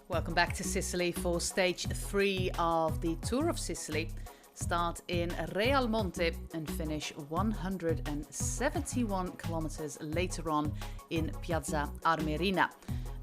Welcome back to Sicily for stage 3 of the Tour of Sicily. Start in Real Monte and finish 171 kilometers later on in Piazza Armerina.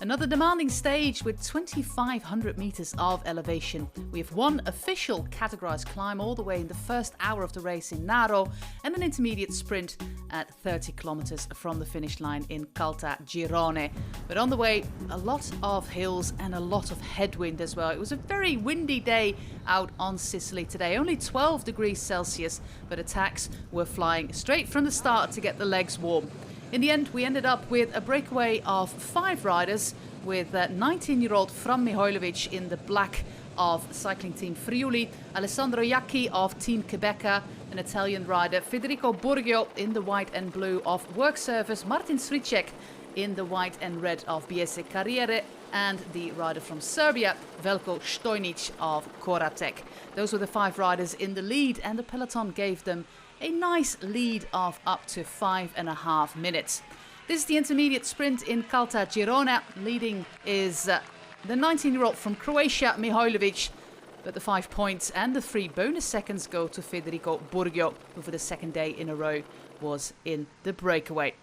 Another demanding stage with 2,500 meters of elevation. We have one official categorized climb all the way in the first hour of the race in Naro and an intermediate sprint at 30 kilometers from the finish line in Caltagirone. But on the way, a lot of hills and a lot of headwind as well. It was a very windy day out on Sicily today, only 12 degrees Celsius, but attacks were flying straight from the start to get the legs warm. In the end, we ended up with a breakaway of 5 riders, with 19-year-old Fran Mihajlovic in the black of cycling team Friuli, Alessandro Iacchi of Team Quebeca, an Italian rider, Federico Burgio in the white and blue of Work Service, Martin Sricek in the white and red of BSE Carriere, and the rider from Serbia, Veljko Stojnic of Koratek. Those were the 5 riders in the lead, and the peloton gave them a nice lead of up to 5.5 minutes. This is the intermediate sprint in Caltagirone. Leading is the 19-year-old from Croatia, Mihajlovic, but the 5 points and the 3 bonus seconds go to Federico Burgio, who for the second day in a row was in the breakaway.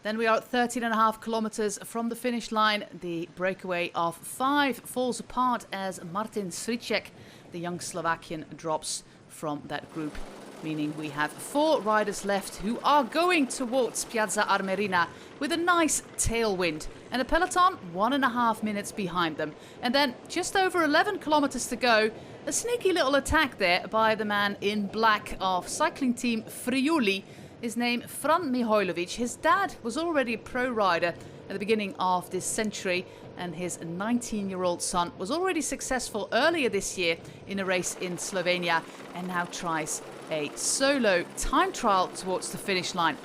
Then we are at 13.5 kilometers from the finish line. The breakaway of 5 falls apart as Martin Sricek, the young Slovakian, drops from that group, meaning we have 4 riders left who are going towards Piazza Armerina with a nice tailwind, and a peloton 1.5 minutes behind them. And then just over 11 kilometers to go, a sneaky little attack there by the man in black of cycling team Friuli. His name, Fran Mihajlovic. His dad was already a pro rider at the beginning of this century, and his 19-year-old son was already successful earlier this year in a race in Slovenia, and now tries a solo time trial towards the finish line.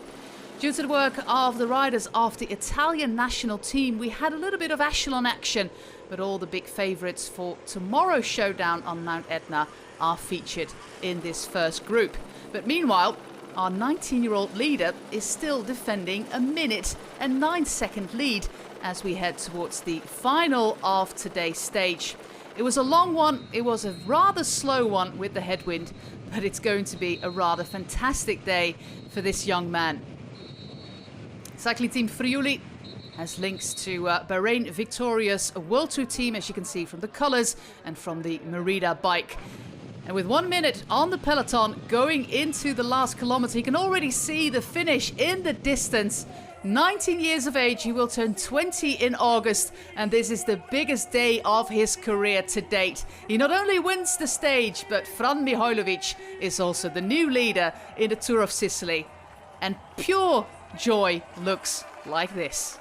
Due to the work of the riders of the Italian national team, we had a little bit of echelon action, but all the big favourites for tomorrow's showdown on Mount Etna are featured in this first group. But meanwhile, our 19-year-old leader is still defending a 1-9 lead as we head towards the final of today's stage. It was a long one, it was a rather slow one with the headwind, but it's going to be a rather fantastic day for this young man. Cycling team Friuli has links to Bahrain Victoria's World Tour team, as you can see from the colours and from the Merida bike. And with 1 minute on the peloton going into the last kilometre, you can already see the finish in the distance. 19 years of age, he will turn 20 in August, and this is the biggest day of his career to date. He not only wins the stage, but Fran Mihajlovic is also the new leader in the Tour of Sicily. And pure joy looks like this.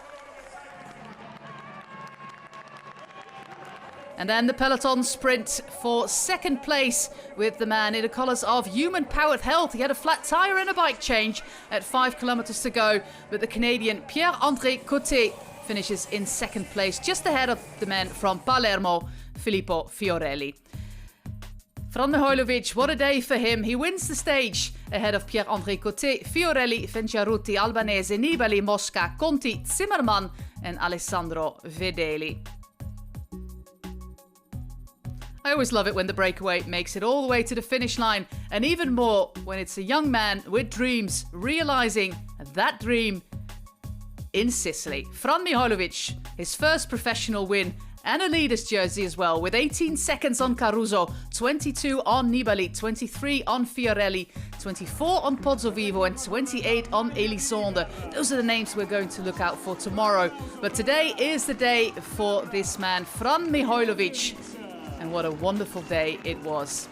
And then the peloton sprint for second place with the man in the colours of human-powered health. He had a flat tyre and a bike change at 5 kilometres to go, but the Canadian Pierre-André Coté finishes in second place, just ahead of the man from Palermo, Filippo Fiorelli. Fran Mihajlovic, what a day for him. He wins the stage ahead of Pierre-André Coté, Fiorelli, Venciarutti, Albanese, Nibali, Mosca, Conti, Zimmermann and Alessandro Vedeli. I always love it when the breakaway makes it all the way to the finish line, and even more when it's a young man with dreams realizing that dream in Sicily. Fran Mihajlovic, his first professional win and a leader's jersey as well, with 18 seconds on Caruso, 22 on Nibali, 23 on Fiorelli, 24 on Pozzovivo and 28 on Elisonde. Those are the names we're going to look out for tomorrow. But today is the day for this man, Fran Mihajlovic. And what a wonderful day it was.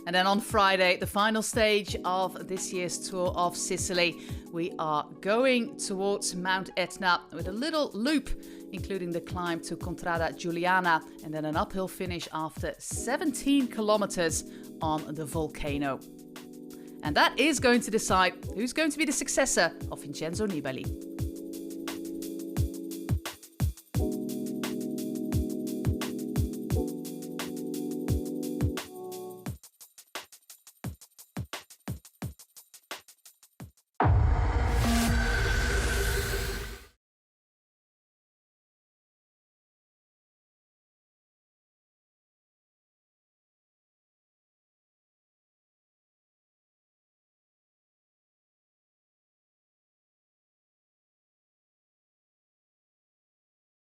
And then on Friday, the final stage of this year's Tour of Sicily, we are going towards Mount Etna with a little loop, including the climb to Contrada Giuliana, and then an uphill finish after 17 kilometers on the volcano. And that is going to decide who's going to be the successor of Vincenzo Nibali.